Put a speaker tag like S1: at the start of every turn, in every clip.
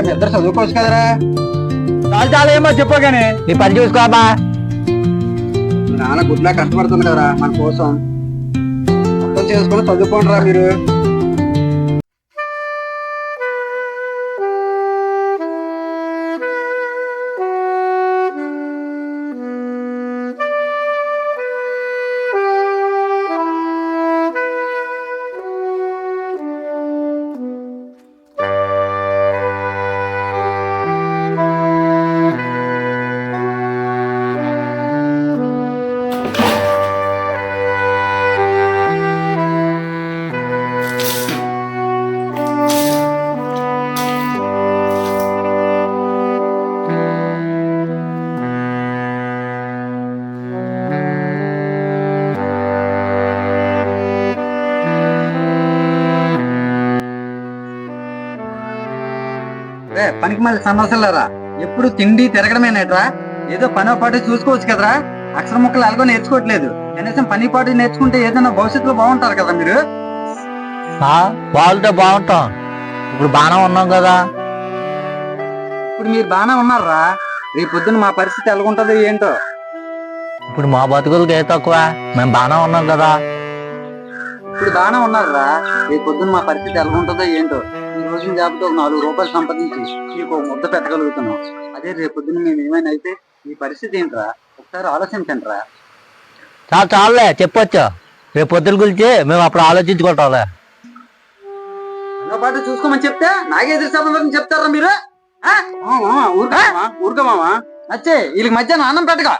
S1: మీ ఇద్దరు చదువుకోవచ్చు కదరా.
S2: చాలు చాలు ఏమో చెప్పగానే నీ పని చూసుకోబా.
S1: నాన్న గుడ్లా కష్టపడుతుంది కదరా మన కోసం. అర్థం చేసుకుని చదువుకోండి రా మీరు. పనికి మళ్ళీ సమస్యలరా, ఎప్పుడు తిండి తిరగడమేనేట్రా. ఏదో పనో పాటు చూసుకోవచ్చు కదరా. అక్షర ముక్కలు అలాగో నేర్చుకోవట్లేదు. కనీసం పని పాటు నేర్చుకుంటే ఏదైనా భవిష్యత్తులో బాగుంటారు కదా మీరు.
S2: బాగుంటే బాగుంటాం. ఇప్పుడు బాగానే ఉన్నాం కదా.
S1: ఇప్పుడు మీరు బాగానే ఉన్నారా. రేపు పొద్దున్న మా పరిస్థితి ఎలాగుంటుందో ఏంటో.
S2: ఇప్పుడు మా బతుకులకి ఏ తక్కువ, మేము బాగానే ఉన్నాం కదా.
S1: ఇప్పుడు బాగానే ఉన్నారా. రేపు పొద్దున్న మా పరిస్థితి ఎలాగుంటుందో ఏంటో. ఈ రోజు జాబితా 4 రూపాయలు సంపాదించి మీకు ఒక ముద్ద పెట్టగలుగుతున్నాం. అదే రేపు పొద్దున్న మేము ఏమైనా అయితే ఈ పరిస్థితి ఏంట్రా. ఒకసారి ఆలోచించండి రా.
S2: చాలు చాలులే చెప్పొచ్చు. రేపు పొద్దుల గురించి మేము అప్పుడు ఆలోచించుకుంటాంలే.
S1: అన్న పాటు చూసుకోమని చెప్తే నాకే ఎదురు సంబంధం చెప్తారా మీరు. ఊరుగా మామా నచ్చే వీళ్ళకి మధ్యాహ్నం అన్నం పెట్టగా.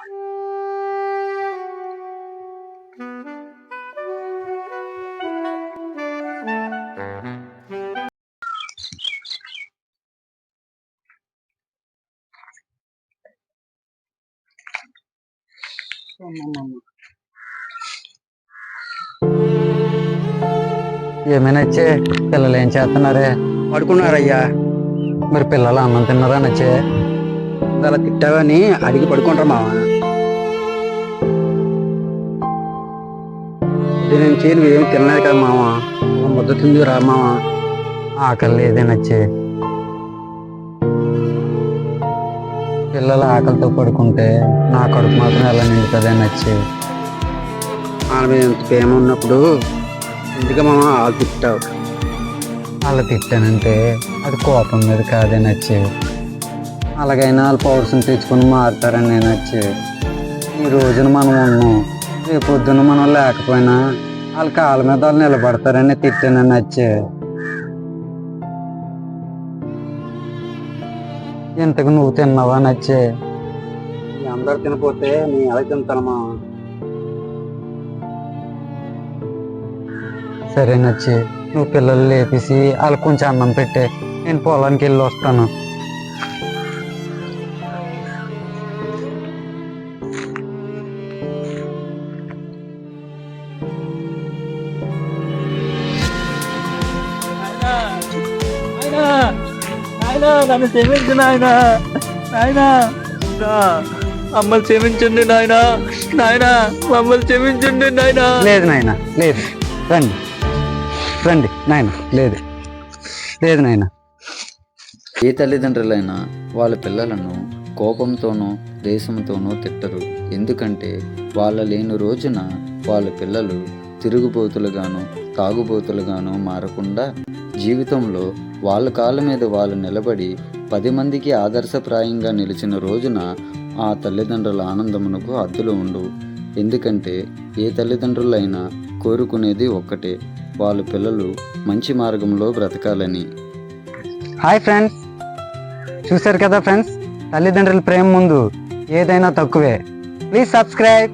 S2: ఏమైనా వచ్చే పిల్లలు ఏం చేస్తున్నారే?
S1: పడుకున్నారయ్యా.
S2: మరి పిల్లలు అన్నం తిన్నారా నచ్చే?
S1: అలా తిట్టావని అడిగి పడుకుంటారా మావా. నేను చేయను ఏమి తినలేదు కదా మావా. ముద్ద తింది రా మావా.
S2: ఆకలి లేదే నచ్చే. పిల్లలు ఆకలితో పడుకుంటే నా కడుపు మాత్రం ఎలా నిండుతుందే నచ్చే.
S1: వాళ్ళ మీద ఎంత ప్రేమ ఉన్నప్పుడు ఎందుకు మామ వాళ్ళు తిట్టావు.
S2: అలా తిట్టానంటే అది కోపం మీద కాదే నచ్చే. అలాగైనా వాళ్ళు పౌరుషం తెచ్చుకొని మారుతారని నేను నచ్చే. ఈ రోజున మనం ఉన్నాం, రేపు పొద్దున్న మనం లేకపోయినా వాళ్ళ కాళ్ళ మీద వాళ్ళు నిలబడతారని తిట్టానని నచ్చే. ఇంతకు నువ్వు తిన్నావా నచ్చే?
S1: అందరు తినపోతే నేను ఎలా తింటానమ్మా.
S2: సరే నచ్చి నువ్వు పిల్లలు లేపేసి వాళ్ళకి కొంచెం అన్నం పెట్టే, నేను పొలానికి వెళ్ళి వస్తాను. నన్ను క్షమించు నాయన. నాయన మమ్మల్ని క్షమించండి నాయన. నాయన మమ్మల్ని క్షమించండి నాయన. లేదు నాయన లేదు. రండి రండి నాయన. లేదు లేదు నాయన.
S3: ఏ తల్లిదండ్రులైనా వాళ్ళ పిల్లలను కోపంతోనో దేశంతోనో తిట్టరు. ఎందుకంటే వాళ్ళ లేని రోజున వాళ్ళ పిల్లలు తిరుగుబోతులుగాను తాగుబోతులుగాను మారకుండా జీవితంలో వాళ్ళ కాళ్ళ మీద వాళ్ళు నిలబడి 10 మందికి ఆదర్శప్రాయంగా నిలిచిన రోజున ఆ తల్లిదండ్రుల ఆనందమునకు హద్దులు ఉండవు. ఎందుకంటే ఏ తల్లిదండ్రులైనా కోరుకునేది ఒక్కటే, వాళ్ళ పిల్లలు మంచి మార్గంలో బ్రతకాలని.
S2: హాయ్ ఫ్రెండ్స్, చూశారు కదా ఫ్రెండ్స్, తల్లిదండ్రుల ప్రేమ ముందు ఏదైనా తక్కువే. Please subscribe.